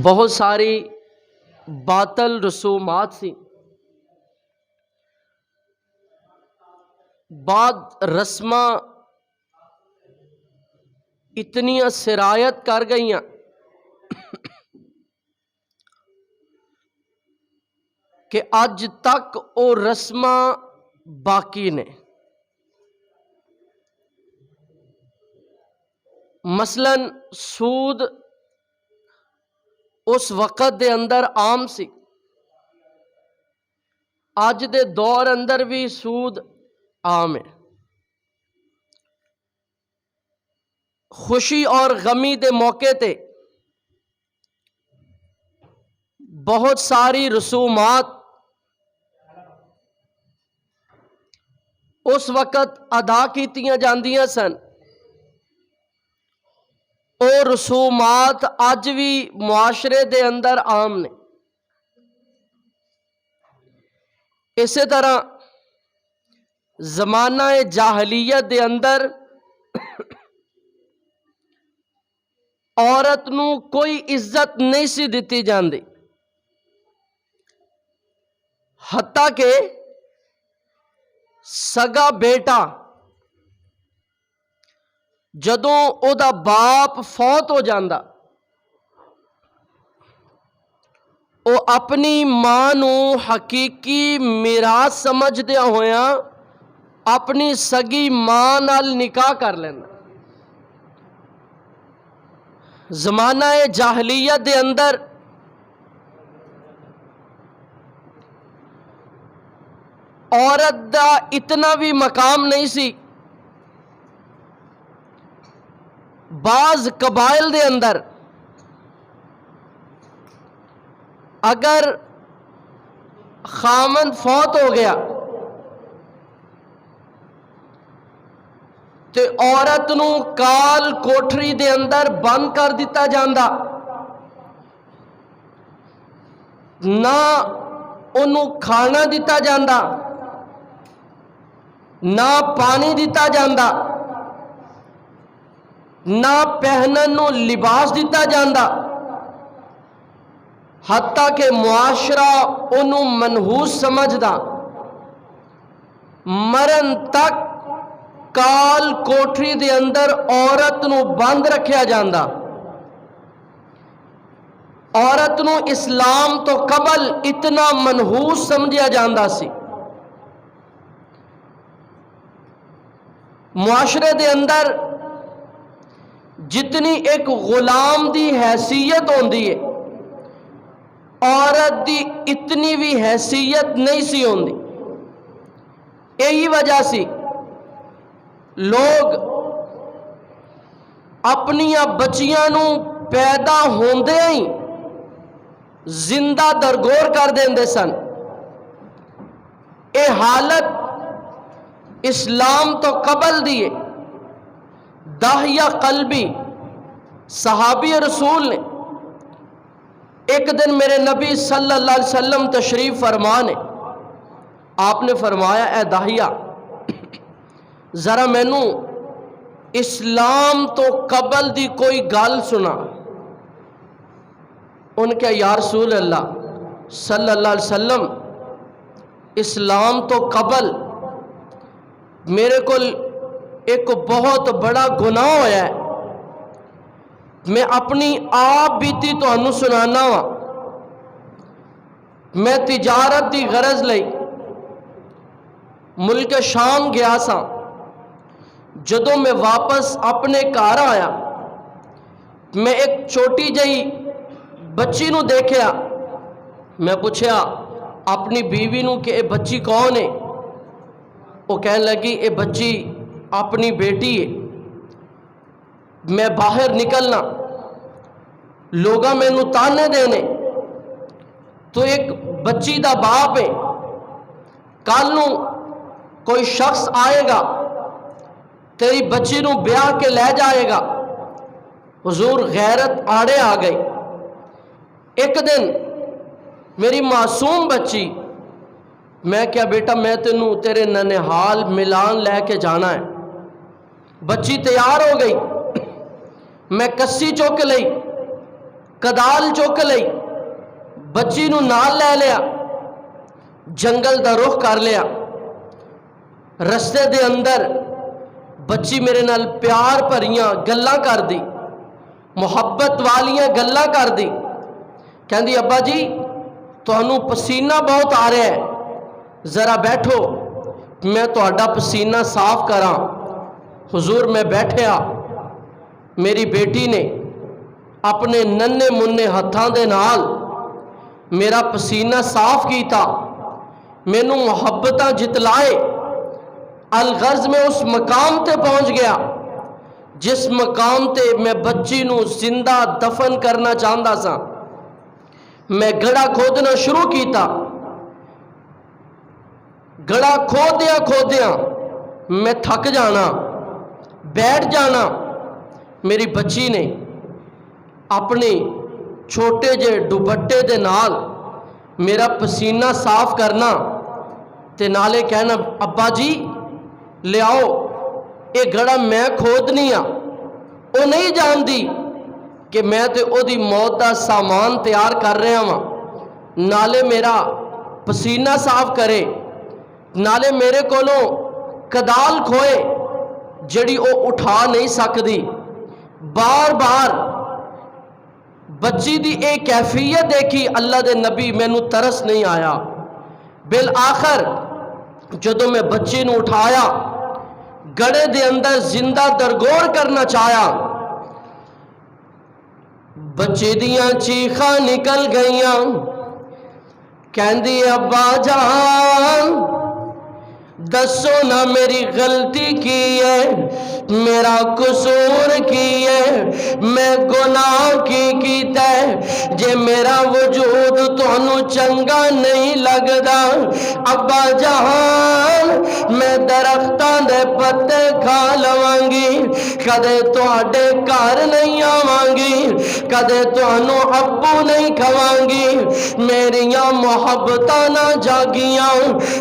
بہت ساری باطل رسومات سی، بعد رسماں اتنیاں سرایت کر گئیاں کہ اج تک وہ رسماں باقی نے۔ مثلاً سود اس وقت دے اندر عام سی، اج دے دور اندر بھی سود عام ہے۔ خوشی اور غمی دے موقع تے بہت ساری رسومات اس وقت ادا کیتیاں جاندیاں سن، او رسومات اج بھی معاشرے دے اندر عام نے۔ اسی طرح زمانہ جاہلیت دے اندر عورت نو کوئی عزت نہیں سی دتی جاندی، حتیٰ کہ سگا بیٹا جدوں او دا باپ فوت ہو جاندا، او اپنی ماں نو حقیقی میراث سمجھدیا ہویاں اپنی سگی ماں نال نکاح کر لیندا۔ زمانہ جاہلیت دے اندر عورت دا اتنا بھی مقام نہیں سی۔ بعض قبائل دے اندر اگر خامند فوت ہو گیا تے عورت نو کال کوٹھری دے اندر بند کر دیتا جاندا، نہ انہوں کھانا دیتا جاندا، نہ پانی دیتا جاندا، نہ پہنن نو لباس دیتا جاندا، حتیٰ کہ معاشرہ انہوں منحوس سمجھدا، مرن تک کال کوٹری دے اندر عورت نو بند رکھیا جاندا۔ عورت نو اسلام تو قبل اتنا منحوس سمجھیا جاندا سی۔ معاشرے دے اندر جتنی ایک غلام دی حیثیت ہوندی ہے، عورت دی اتنی بھی حیثیت نہیں سی ہوندی۔ یہی وجہ سی لوگ اپنیاں بچیاں نو پیدا ہوندے ہی زندہ درگور کر دیندے سن۔ اے حالت اسلام تو قبل دیے۔ داہیہ قلبی صحابی رسول نے ایک دن میرے نبی صلی اللہ علیہ وسلم تشریف فرمانے، آپ نے فرمایا اے داہیہ ذرا مینوں اسلام تو قبل دی کوئی گل سنا۔ ان کے یا رسول اللہ صلی اللہ علیہ وسلم اسلام تو قبل میرے کو ایک بہت بڑا گناہ ہویا ہے، میں اپنی آپ بیتی تو انہوں سنانا وا۔ میں تجارت دی غرض لئی ملک شام گیا سا، جدوں میں واپس اپنے گھر آیا میں ایک چھوٹی جئی بچی نو دیکھیا، میں پوچھیا اپنی بیوی نو کہ اے بچی کون ہے؟ وہ کہنے لگی اے بچی اپنی بیٹی ہے۔ میں باہر نکلنا، لوگاں میں نو تانے دینے تو ایک بچی دا باپ ہے، کل نو کوئی شخص آئے گا تیری بچی نو بیاہ کے لے جائے گا۔ حضور غیرت آڑے آ گئی۔ ایک دن میری معصوم بچی، میں کیا بیٹا میں تینوں تیرے ننہال ملان لے کے جانا ہے۔ بچی تیار ہو گئی، میں کسی چوک لئی کدال چک لئی، بچی نو نال لے لیا، جنگل دا رخ کر لیا۔ رستے دے اندر بچی میرے نال پیار بھریاں گلاں کر دی، محبت والیاں گلاں کر دی۔ کہندی ابا جی تانوں پسینہ بہت آ رہا ہے، ذرا بیٹھو میں تہاڈا پسینہ صاف کراں۔ حضور میں بیٹھیا، میری بیٹی نے اپنے ننے منے ہتھاں دے نال میرا پسینہ صاف کیتا، مینوں محبتاں جتلائے۔ الغرض میں اس مقام تے پہنچ گیا جس مقام تے میں بچی نو زندہ دفن کرنا چاہتا سا۔ میں گڑا کھودنا شروع کیتا، گڑا کھودیاں میں تھک جانا، بیٹھ جانا۔ میری بچی نے اپنی چھوٹے جے دوپٹے دے نال میرا پسینہ صاف کرنا تے نالے کہنا ابا جی لے آؤ اے گڑا میں کھودنی آ۔ او نہیں جاندی کہ میں تے او دی موت دا سامان تیار کر رہا ہاں، نالے میرا پسینہ صاف کرے، نالے میرے کولوں کدال کھوئے جڑی او اٹھا نہیں سکدی۔ بار بار بچی دی اے کیفیت دیکھی اللہ دے نبی مینوں ترس نہیں آیا۔ بالآخر جدوں میں بچی نو اٹھایا گڑے دے اندر زندہ درگور کرنا چاہیا، بچے دیاں چیخاں نکل گئیاں، کہندی ابا جان دسو نہ میری غلطی کی ہے، میرا قصور کی ہے، میں گناہ کی کیتا ہے جے میرا وجود تانوں چنگا نہیں لگدا۔ ابا جان میں درختاں دے پتے کھا لواں گی، کدے تواڈے گھر نہیں آواں گی، کدے تانوں ابو نہیں کھواں گی۔ میریاں محبتاں نہ جاگیاں،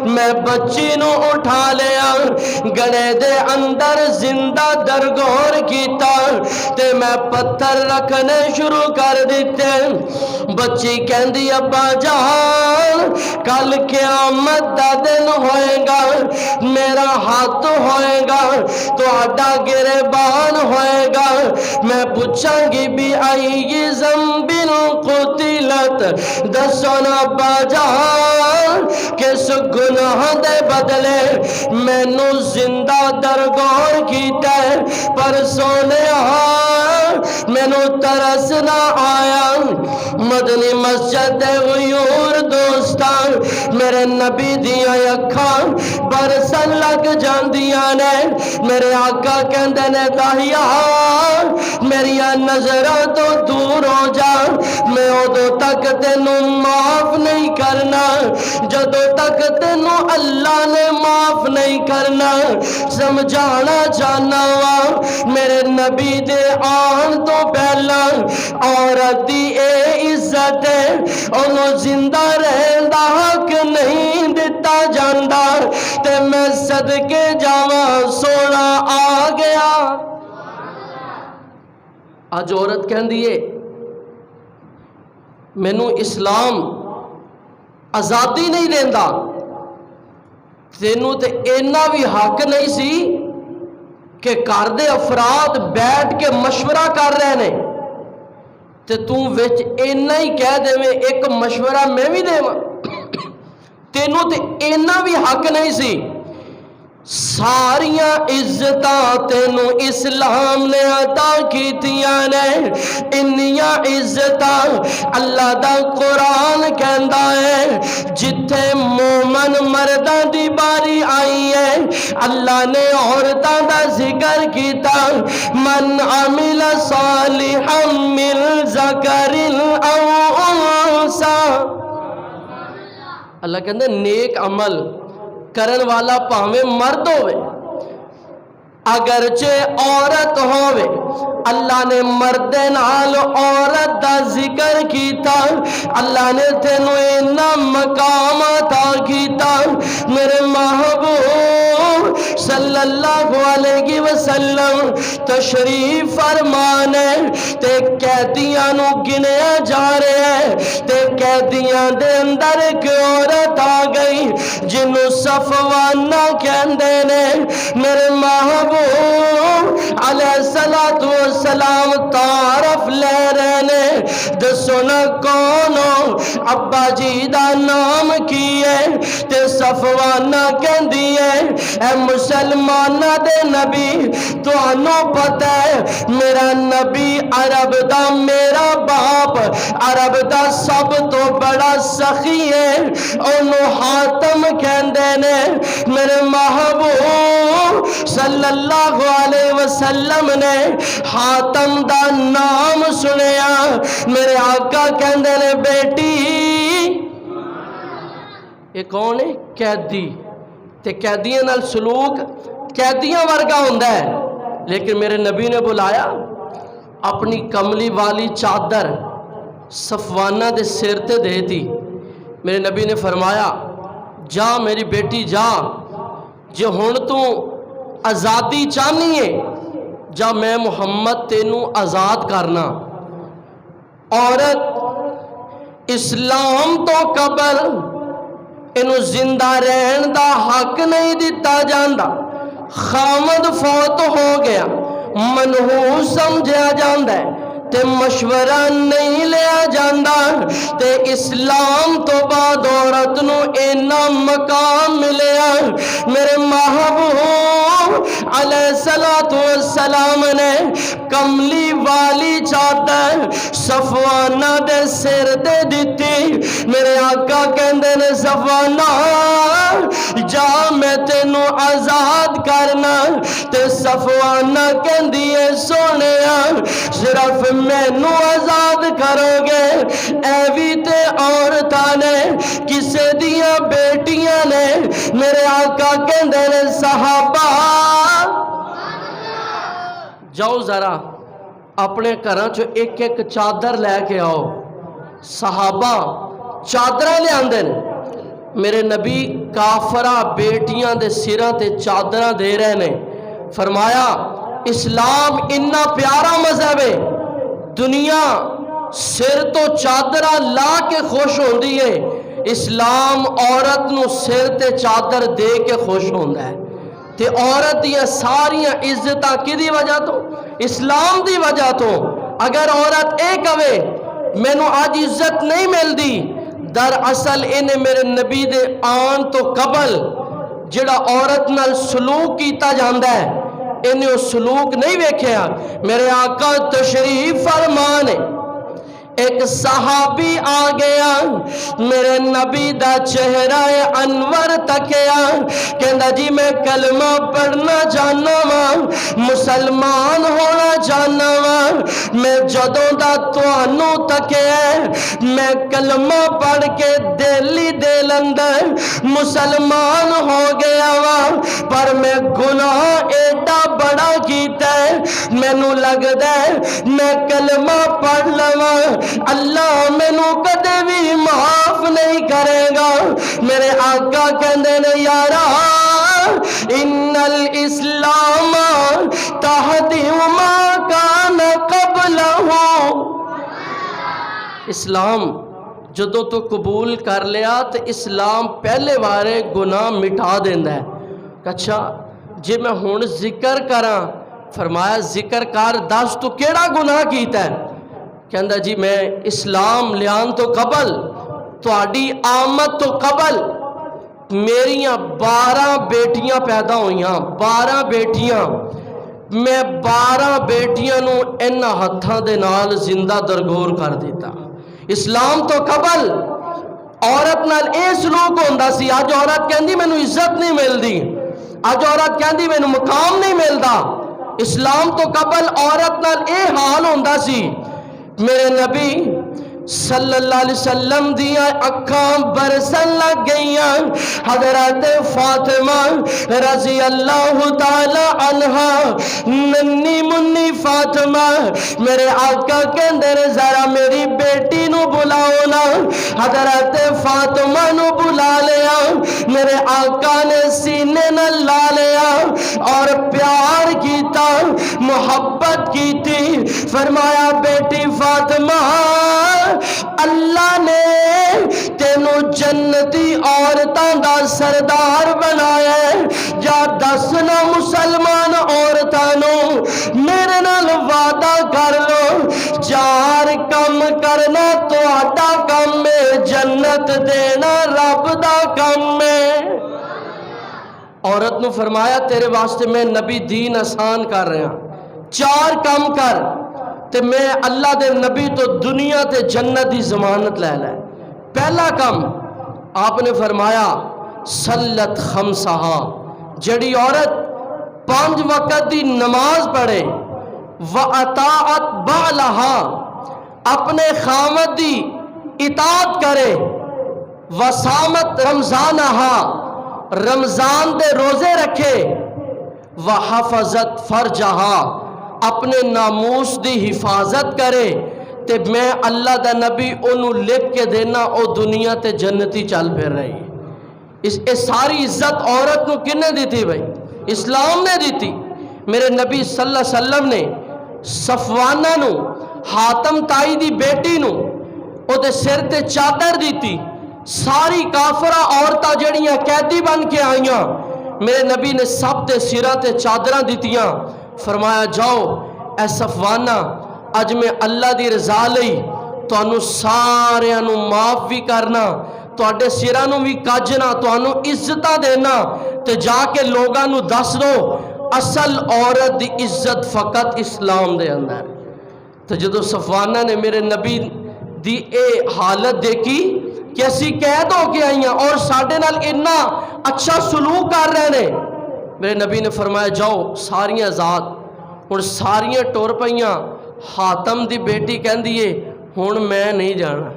میں بچی نو اٹھا لیا، گڑے دے اندر زندہ درگور کیتا تے میں پتھر رکھنے شروع کر دیتے۔ بچی کہندی ابا جان کل قیامت دا دن ہوئے گا، میرا ہاتھ ہوئے گا، تہاڈا گریبان ہوئے گا، میں پوچھاں گی بھی آئی ذنب قتلت، دسو نا ابا جان کس گناہ دے بدلے مینوں زندہ درگور کیتا ہے۔ پر سونیا مینوں ترس نہ آیا، مدنی مسجد دے غیور دوستاں میرے نبی دیاں اکھاں برسن لگ جاندیاں نے۔ میرے آقا کہندے نے داہیا میریاں نظراں تو دور ہو جا، میں ادو تک تینوں معاف نہیں کرنا جدو تک تینوں اللہ نے معاف نہیں کرنا۔ سمجھانا چاہنا وا میرے نبی دے آن تو پہلا عورت دی اے عزت ہے، انہوں زندہ رہن دا حق نہیں دتا جاندا، تے میں صدقے جاواں سونا آ گیا۔ آج عورت کہندی ہے مینوں اسلام آزادی نہیں دیندا، تینوں تے اینا بھی حق نہیں سی کہ گھر دے افراد بیٹھ کے مشورہ کر رہے نے تے تو وچ اینا ہی کہہ دے میں ایک مشورہ میں بھی دے تینوں تے اینا بھی حق نہیں سی۔ ساریاں عزتاں تینوں اسلام نے عطا کیتیاں نے، انیاں عزتاں اللہ دا قرآن کہندا ہے جتھے مومن مرداں دی باری آئی ہے اللہ نے عورتاں دا ذکر کیتا، من عمل صالحا من ذکر او انثى، اللہ کہندے نیک عمل کرن والا پاویں مرد ہوئے اگرچہ عورت ہوئے، اللہ نے مرد نال عورت دا ذکر کیتا، اللہ نے تینوں اینا مقام عطا کیتا۔ میرے محبوب صلی اللہ علیہ وسلم تشریف فرمان ہے تے قیدیاں نو گنیا جا رہے ہیں تے قیدیاں دے اندر ایک عورت آ گئی جنوں صفوانہ کہندے نے میرے محبوب علیہ الصلوۃ والسلام تعارف لے رہے نے دسو نا کون ہو ابا جی دا نام کی ہے تے صفوانہ کہندی ہے اے مسلمانہ دے نبی تانوں پتہ ہے میرا نبی عرب دا میرا باپ عرب دا سب تو بڑا سخی ہے انہوں حاتم کہندے نے میرے محبوب صلی اللہ علیہ وسلم نے حاتم دا نام سنیا میرے آقا کہندے نے بیٹی یہ کون ہے قیدی تے قیدیاں نال سلوک قیدیاں ورگا ہوندا ہے لیکن میرے نبی نے بلایا اپنی کملی والی چادر صفوانہ دے سر تے دے دی میرے نبی نے فرمایا جا میری بیٹی جا جو ہن تو آزادی چاہنی ہے جا میں محمد تینوں آزاد کرنا عورت اسلام تو قبل انہوں زندہ رہن دا حق نہیں دیتا جاندا خامد فوت ہو گیا منحوس سمجھا جاندا ہے تے مشورہ نہیں لیا جاندا تے اسلام تو بعد عورت نو اینا مقام ملیا میرے محبوب علیہ الصلوۃ والسلام نے کملی والی چادر صفوانہ دے سر دے دیتی میرے آقا کہندے نے صفوانہ جا میں تینوں آزاد کرنا تے صفوانہ کہندی ہے سونیا صرف مینوں آزاد کرو گے ایوی تے عورتاں نے کسے دیاں بیٹیاں نے میرے آقا کہندے نے صحابہ جاؤ ذرا اپنے گھراں چوں ایک ایک چادر لے کے آؤ صحابہ چادراں لے آندے نے میرے نبی کافرہ بیٹیاں دے سراں تے چادراں دے رہے نے فرمایا اسلام اتنا پیارا مذہب ہے دنیا سر تو چادرہ لا کے خوش ہوندی ہے اسلام عورت نو سر تے چادر دے کے خوش ہوندا ہے تے عورت دیا ساریاں عزتاں کدی وجہ تو اسلام دی وجہ تو اگر عورت اے کہے مینوں آج عزت نہیں ملدی دراصل انہیں میرے نبی دے آن تو قبل جڑا عورت نال سلوک کیتا جاندا ہے انہیں وہ سلوک نہیں ویکھیا میرے آقا تشریف فرمانے ایک صحابی آ گیا میرے نبی دا چہرہ انور تکیا کہندا جی میں کلمہ پڑھنا چاہنا وا مسلمان ہونا چاہنا وا میں جدوں دا تانوں تکیا میں کلمہ پڑھ کے دل ہی دل اندر مسلمان ہو گیا وا پر میں گناہ ایڈا بڑا کیتا ہے مینوں لگدا ہے میں کلمہ پڑھ لواں اللہ مینوں کدے بھی معاف نہیں کرے گا میرے آقا کہندے نے یارا ان الاسلام تہدم ما کان قبلہ اسلام جدوں تو قبول کر لیا تو اسلام پہلے بارے گناہ مٹا دیندا ہے اچھا جی میں ہن ذکر کراں فرمایا ذکر کر دس تو کیڑا گناہ کیتا ہے کہندا جی میں اسلام لیان تو قبل تہاڈی آمد تو قبل میریاں 12 بیٹیاں پیدا ہوئیاں 12 بیٹیاں میں 12 بیٹیاں نو انہاں ہتھاں دے نال زندہ درگور کر دیتا اسلام تو قبل عورت نال اے سلوک ہوندا سی اج عورت کہندی مینوں عزت نہیں ملدی اج عورت کہندی مینوں مقام نہیں ملدا اسلام تو قبل عورت نال اے حال ہوندا سی میرے نبی صلی اللہ علیہ وسلم دیا اکھاں برسن لگ گئیاں حضرت فاطمہ رضی اللہ تعالی عنہا ننی منی فاطمہ میرے آقا کہندے نے ذرا میری بیٹی نو بلاؤ نا. حضرت فاطمہ نو بلا لیا, میرے آقا نے سینے نہ لا لیا اور پیار کیتا, محبت کی تھی. فرمایا بیٹی فاطمہ, اللہ نے تینو جنتی عورتاں دا سردار بنایا ہے, جا دسنا مسلمان عورتاں نو میرے نال وعدہ کر لو, 4 کم کرنا تہاڈا کم ہے, جنت دینا رب دا کم ہے. عورت نو فرمایا تیرے واسطے میں نبی دین آسان کر رہا, 4 کم کر تے میں اللہ دے نبی تو دنیا تے جنت دی ضمانت لے لے. پہلا کم آپ نے فرمایا صلت خمسہا, جڑی عورت 5 وقت دی نماز پڑھے, وَأَطَاعَتْ بَعْلَهَا, اپنے خامد دی اطاعت کرے, وَصَامَتْ رَمْضَانَهَا, رمضان دے روزے رکھے, وَحَفَظَتْ فَرْجَهَا, اپنے ناموس دی حفاظت کرے, تے میں اللہ دا نبی انہوں لکھ کے دینا او دنیا تے جنتی چل پھر رہی. اس ساری عزت عورت کو کنے دیتی بھائی؟ اسلام نے دیتی. میرے نبی صلی اللہ علیہ وسلم نے صفوانہ نو, حاتم تائی دی بیٹی نو او دے سر تے چادر دیتی. ساری کافرہ عورتاں جڑیاں قیدی بن کے آئیاں, میرے نبی نے سب تے سرہ تے چادراں دیتیاں. فرمایا جاؤ اے صفوانہ, اج میں اللہ دی رضا لئی تانوں ساریاں نو معاف بھی کرنا, تواڈے سراں نو بھی کجنا, تانوں عزتاں دینا, تے جا کے لوگاں نو دس دو اصل عورت دی عزت فقط اسلام دے اندر. تو جدو صفوانہ نے میرے نبی دی اے حالت دیکھی کہ اسی قید ہو کے آئیاں اور ساڈے نال اتنا اچھا سلوک کر رہے نے, میرے نبی نے فرمایا جاؤ ساریاں ذات. ہن ساریاں ٹور پئیاں, حاتم دی بیٹی کہندی ہے ہن میں نہیں جانا.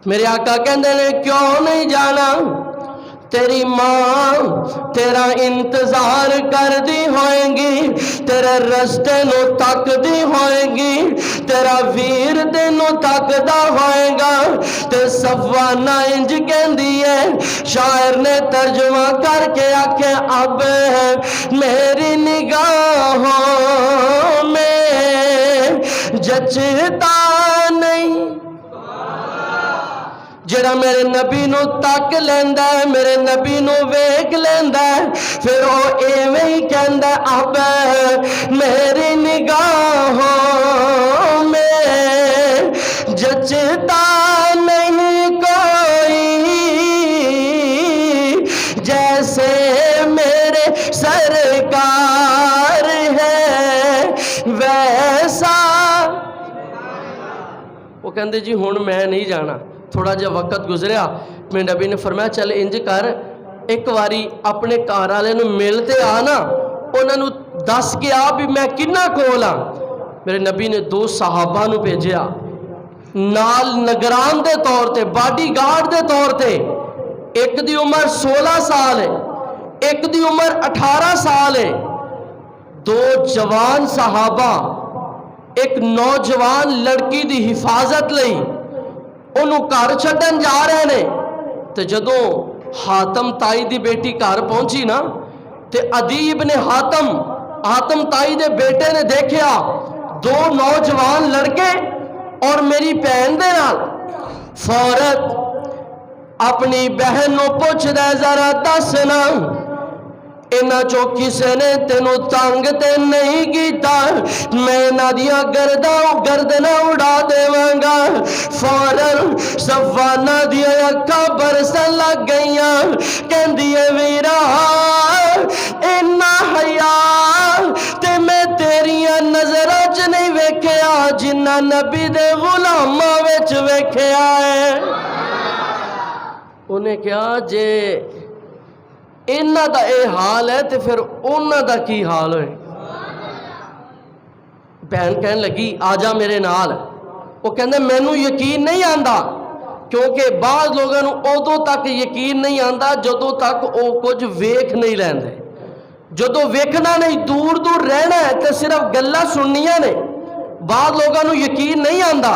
میرے آقا کہندے نے کیوں نہیں جانا؟ تیری ماں تیرا انتظار کر دی ہوئیں گی, تیرے رستے نو تک دی ہوئیں گی, تیرا ویر تینو تک دا ہوئے گا. تے صفوانہ انج کہندی ہے, شاعر نے ترجمہ کر کے آکھے اب میری نگاہوں میں جچتا نہیں. جڑا میرے نبی نو تک لیندا ہے, میرے نبی نو ویکھ لیندا ہے, پھر او ایویں ہی کہندا اب میری نگاہوں میں جچتا نہیں کوئی, جیسے میرے سرکار ہے ویسا. وہ کہندے جی ہن میں نہیں جانا. تھوڑا جا وقت گزریا, میرے نبی نے فرمایا چل انج کر ایک واری اپنے گھر والے نو ملتے آنا, انہاں نو دس کے آ بھی میں کنا کول ہاں. میرے نبی نے 2 صحابہ نو بھیجیا نال نگران دے طور تے, باڈی گارڈ دے طور تے. ایک دی عمر 16 سال ہے, ایک دی عمر 18 سال ہے. 2 جوان صحابہ ایک نوجوان لڑکی دی حفاظت لئی انہوں گھر چھڈن جا رہے نے. تے جدوں حاتم تائی دی بیٹی گھر پہنچی نا, تے عدی ابن حاتم تائی دے بیٹے نے دیکھیا 2 نوجوان لڑکے اور میری بہن دے نال, فورت اپنی بہن نو پوچھ دے ذرا دسنا انہاں چوں کسے نے تینو تنگ تے نہیں کیتا, میں انہاں دیاں گردناں اڑا دیواں گا. فوراً صفوانہ دیاں اکھاں برسن لگ گئیاں, کہندی اے ویرا اینا حیا تے میں تیریاں نظراں چ نہیں ویکھیا جنہ نبی دے غلاماں وچ ویکھیا ہے. انہیں کہا جے انہاں دا اے حال ہے تے پھر انہاں دا کی حال ہوئے. بہن کہنے لگی آجا میرے نال. وہ کہندے مینوں یقین نہیں آندا, کیونکہ بعض لوگوں نوں ادوں تک یقین نہیں آندا جدوں تک او کچھ ویکھ نہیں لیندے. جدوں ویکھنا نہیں, دور دور رہنا ہے تے صرف گلاں سننیاں نے, بعض لوگوں نوں یقین نہیں آندا.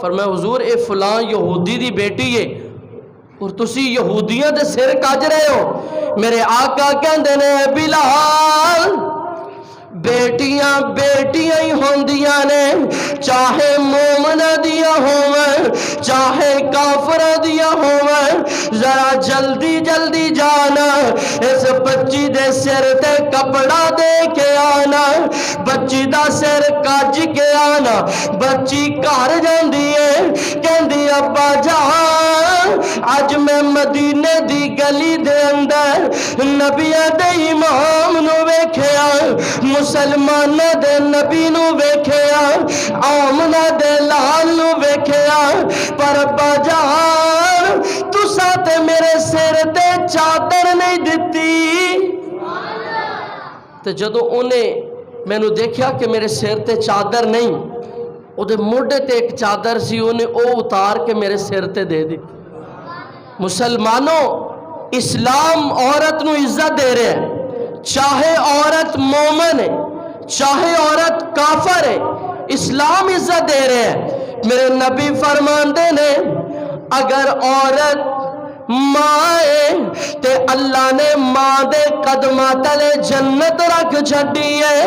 فرمایا حضور اے فلاں یہودی دی بیٹی ہے اور تسی یہودیاں دے سر کج رہے ہو. میرے آقا کہندے نے بلال بیٹیاں بیٹیاں ہی ہوندیاں نے, چاہے مومنہ دیا ہوئے چاہے کافرہ دیا ہوئے. ذرا جلدی جلدی جانا, اس بچی دے سر تے کپڑا دے کے آنا, بچی دا سر کج کے آنا. بچی گھر جاندی ہے کہندی ابا جان اج میں مدینے دی گلی دے اندر نبیاں دے امام نو ویکھیا, مسلمانہ دے نبی نو ویکھیا, آمنہ دے لال نو ویکھیا, پر ابا جان تساں تے میرے سر تے چادر نہیں دتی. تے جدو انہیں میں نو دیکھیا کہ میرے سر تے چادر نہیں, او دے موڈے تے ایک چادر سی انہیں او اتار کے میرے سر تے دے دی. مسلمانوں اسلام عورت نو عزت دے رہے ہیں, چاہے عورت مومن ہے چاہے عورت کافر ہے, اسلام عزت دے رہے ہیں. میرے نبی فرماندے نے اگر عورت ماں ہے تے اللہ نے ماں دے قدمہ تلے جنت رکھ چھڈی ہے.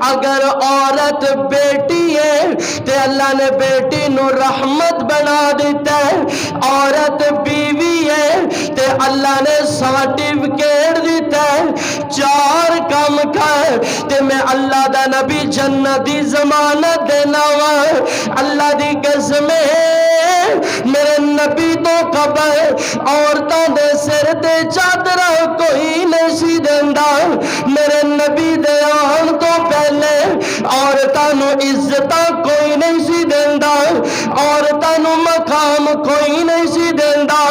اگر عورت بیٹی ہے تے اللہ نے بیٹی نو رحمت بنا دیتا ہے. عورت بیوی ہے تے اللہ نے سرٹیفکیٹ دیتا ہے. چار کام کر تے میں اللہ دا نبی جنت دی ضمانت دینا وا. اللہ دی قسم میرے نبی تو قبل عورتاں دے سر تے چادر کوئی نہیں سی دیندا. میرے نبی دے آن تو پہلے عورتاں نو عزتاں کوئی نہیں سی دیندا, عورتاں نو مقام کوئی نہیں سی دیندا.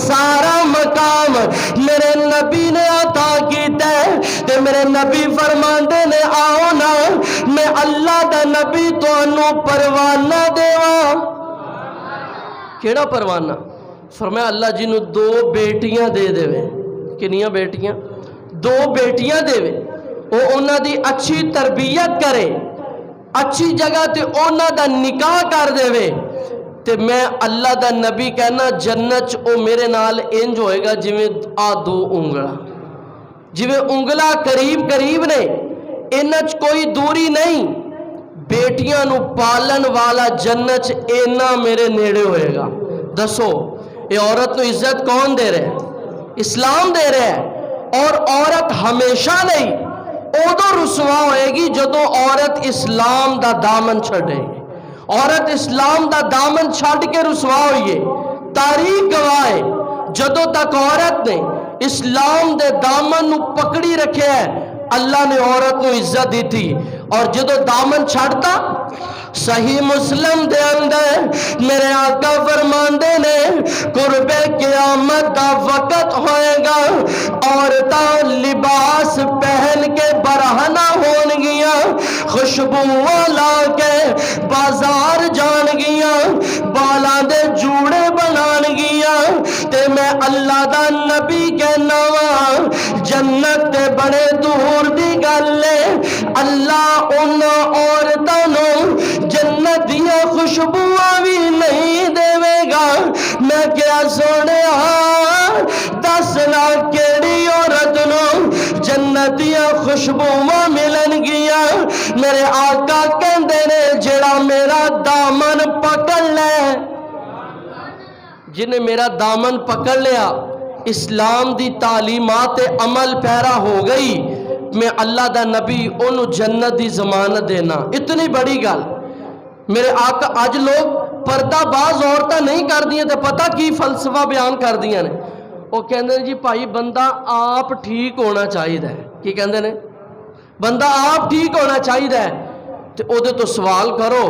سارا مقام میرے نبی نے عطا کیتا ہے. تے میرے نبی فرماندے نے آؤ نا میں اللہ دا نبی تانوں پروانہ دیواں. کیڑا پروانہ؟ فرمایا اللہ جی نو دو بیٹیاں دے دے وے. کنیاں بیٹیاں؟ دو بیٹیاں دے وے, وہ انہاں دی اچھی تربیت کرے, اچھی جگہ تے انہاں دا نکاح کر دے وے, تے میں اللہ دا نبی کہنا جنت او میرے نال انج ہوئے گا جویں آ دو انگلا, جویں انگلا قریب قریب نے, انچ کوئی دوری نہیں. بیٹیاں نو پالن والا جنت اینا میرے نیڑے ہوئے گا. دسو یہ عورت نو عزت کون دے رہے ہیں؟ اسلام دے رہے ہیں. اور عورت ہمیشہ نہیں ادو رسوا ہوئے گی جدو عورت اسلام دا دامن چھڑے گی. عورت اسلام دا دامن چھڑ کے رسوا ہوئی ہے. تاریخ گواہ ہے جدو تک عورت نے اسلام دے دامن نو پکڑی رکھے ہے اللہ نے عورت کو عزت دی تھی. اور جدو دامن چھڑتا صحیح مسلم دے اندر میرے آقا فرماندے نے قرب قیامت دا وقت ہوئے گا, عورتاں لباس پہن کے برہنہ ہون گیاں, خوشبو لا کے بازار جان گیاں, بالاں دے جوڑے بنان گیاں. تے میں اللہ دا نبی کہنا وا جنت تے بڑے دور دی گل ہے. اللہ انہاں عورتاں نو جنت دیاں خوشبوواں بھی نہیں دے گا. میں کیا سونے دس لاکھ کیڑی عورت نو جنت دیاں خوشبوواں ملن گیاں. میرے آقا کہندے نے جڑا میرا دامن پکڑ لے, جنہیں میرا دامن پکڑ لیا, اسلام دی تعلیمات عمل پیرا ہو گئی, میں اللہ دا نبی انہوں جنت دی ضمانت دینا. اتنی بڑی گل. میرے آقا آج لوگ پردہ باز عورتیں نہیں کر دیا تو پتہ کی فلسفہ بیان کر دیا نے. وہ کہندے جی بھائی بندہ آپ ٹھیک ہونا چاہیے. کی کہندے نے؟ بندہ آپ ٹھیک ہونا چاہیے. تو او دے تو سوال کرو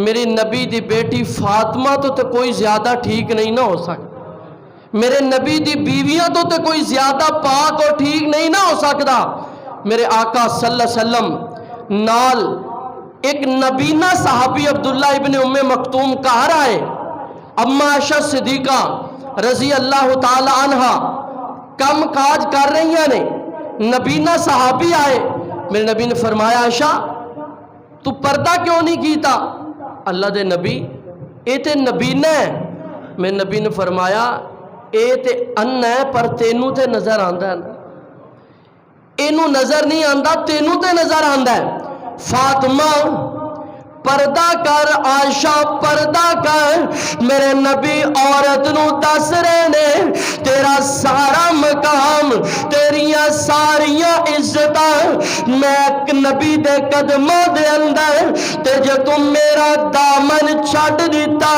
میری نبی دی بیٹی فاطمہ تو کوئی زیادہ ٹھیک نہیں نہ ہو سکتا. میرے نبی دی بیویاں تو کوئی زیادہ پاک اور ٹھیک نہیں نہ ہو سکتا. میرے آقا صلی اللہ علیہ وسلم نال ایک نبینہ صحابی عبداللہ ابن ام مکتوم کہا رہے, اما عائشہ صدیقہ رضی اللہ تعالی عنہ کم کاج کر رہی ہیں نے, نبینہ صحابی آئے. میرے نبی نے فرمایا عائشہ تو پردہ کیوں نہیں کیتا؟ اللہ دے نبی یہ تے نبینا ہے. میرے نبی نے فرمایا یہ تے انا ہے پر تینوں تے نظر آندا ہے نا. اینوں نظر نہیں آندا تینوں تے نظر آندا ہے. فاطمہ پردہ کر، عائشہ پردہ کر. میرے نبی عورت نو دس رہے نے تیرا سارا مقام، تیریاں ساریاں عزتاں میں نبی دے قدموں دے اندر، تے جے تم میرا دامن چھڈ دیتا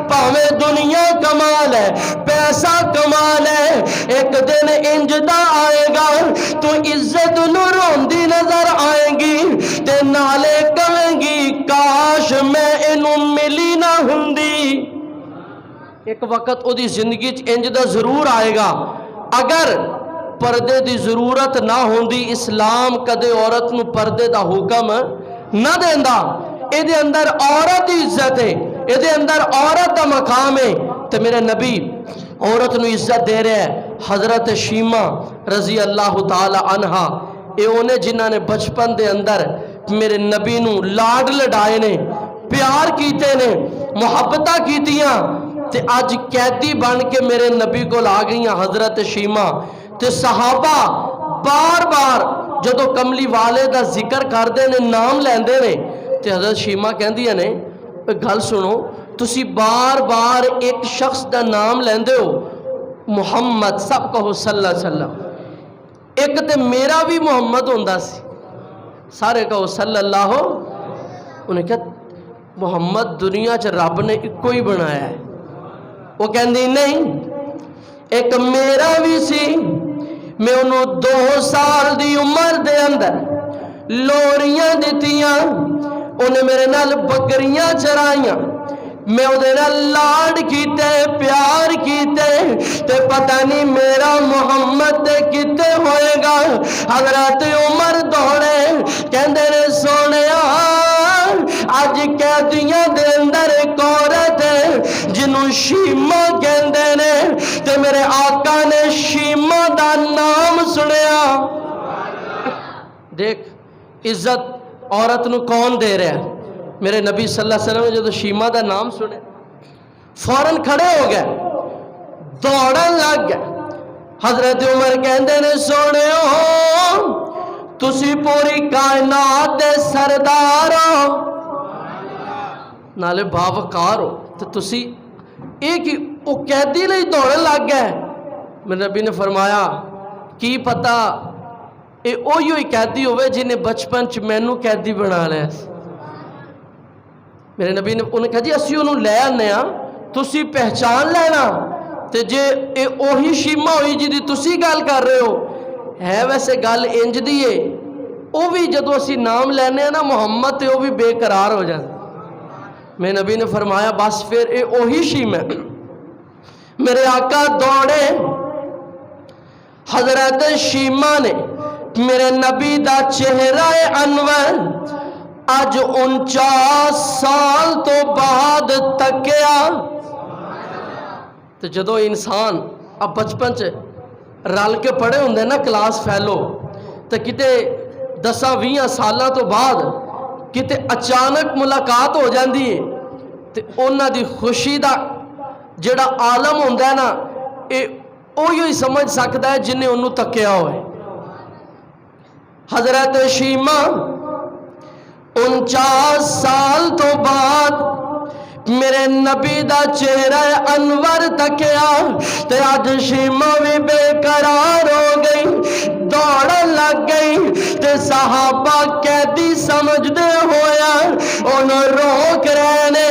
پاویں دنیا کمال ہے، پیسہ کمال ہے، ایک دن انجدہ آئے گا تو عزت نو روندی نظر آئے گی تے نالے کہیں گی کاش میں انہوں ملی نہ ہندی. ایک وقت او دی زندگی انجدہ ضرور آئے گا. اگر پردے دی ضرورت نہ ہوندی اسلام کدے عورت نو پردے دا حکم نہ دیندا. اے دے اندر عورت دی عزت ہے، اے دے اندر عورت دا مقام ہے. تے میرے نبی عورت نو عزت دے رہے ہیں. حضرت شیمہ رضی اللہ تعالی عنہا اے انہیں جنہاں نے بچپن دے اندر میرے نبی نو لاڈ لڈائے نے، پیار کیتے نے، محبتہ کیتیاں، تے آج قیدی بن کے میرے نبی کو آ گئیاں حضرت شیمہ. تے صحابہ بار بار جدو کملی والے دا ذکر کردے نے، نام لیندے نے، تے حضرت شیمہ کہندیاں نے گل سنو تسی بار بار ایک شخص دا نام لیندے ہو، محمد سب کہو صلی اللہ علیہ وسلم. ایک تے میرا بھی محمد ہوندا سی، سارے کہو صلی اللہ. انہیں کہا محمد دنیا چ رب نے ایک ہی بنایا ہے. وہ کہندی نہیں، ایک میرا بھی سی، میں انہوں 2 سال دی عمر دے اندر لوریاں دیتیاں، انہیں میرے نال بکریاں چرائیاں، میں ادھے نال لاڈ کیتے پیار کیتے، تے پتہ نہیں میرا محمد تے کتے ہوئے گا. حضرت عمر دوڑے کہندے نے سونے آج قیدیاں دے اندر ایک عورت ہے جنہوں شیمہ کہندے نے، تے میرے آقا نے شیمہ دا نام سنیا. دیکھ عزت عورت نو کون دے رہا ہے. میرے نبی صلی اللہ علیہ وسلم نے جب شیمہ دا نام سنے فوراً کھڑے ہو گئے، دوڑن لگ گئے. حضرت عمر کہندے نے سونے ہو تسی پوری کائنات دے سردار ہو، نالے باوقار ہو، تو تسی ایک ہی او قیدی لئی دوڑن لگ گئے. میرے نبی نے فرمایا کی پتا اے اوہی قیدی ہوئے جنہیں بچپن چ مینوں قیدی بنا لیا. میرے نبی نے انہیں کہا جی اسی انہوں لے آنے ہاں، تسی پہچان لینا. تے جے اے اوہی شیمہ ہوئی جی دی تسی گل کر رہے ہو، ہے ویسے گل انج دیئے او بھی جدو اسی نام لینے ہیں نا محمد تے او بھی بے قرار ہو جائے. میرے نبی نے فرمایا بس پھر اے اوہی شیمہ. میرے آقا دوڑے، حضرت شیمہ نے میرے نبی دا چہرہ انور آج 49 سال تو بعد تکیا. تو جدو انسان اب بچپن چ رل کے پڑھے ہوندے نا کلاس فیلو، تو کتے 10-20 سالاں تو بعد کتے اچانک ملاقات ہو جاندی ہے، تو انہاں دی خوشی دا جڑا عالم ہوندا ہے نا اے اوہی سمجھ سکتا ہے جنہیں انہوں تکیا ہوئے. حضرت شیمہ 49 سال تو بعد میرے نبی دا چہرہ انور تکیا، تے آج شیمہ بھی بے قرار ہو گئی، دوڑن لگ گئی. تے صحابہ قیدی سمجھ دے ہویا انہوں روک رہے نے.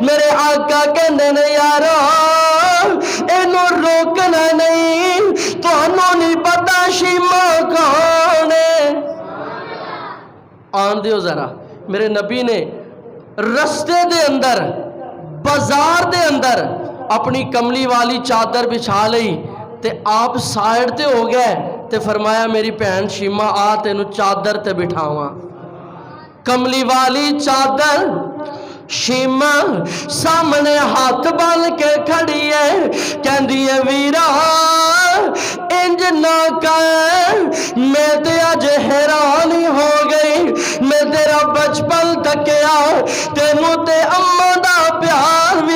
میرے آقا کہندے نے یارو انہوں روکنا نہیں، تو انہوں نہیں پتا شیمہ کون ہے. آن دیو ذرا. میرے نبی نے رستے دے اندر بازار دے اندر اپنی کملی والی چادر بچھا لئی، تے آپ سائیڈ تے ہو گئے، تے فرمایا میری بہن شیمہ آ تینو چادر تے بٹھاواں. کملی والی چادر شیمہ سامنے ہاتھ بن کے کھڑی ہے، کہندی ہے ویرا انج نہ کر، میں تے اج حیران ہی ہو گئی، میں تیرا بچپن تکیا، تینوں تے اماں دا پیار بھی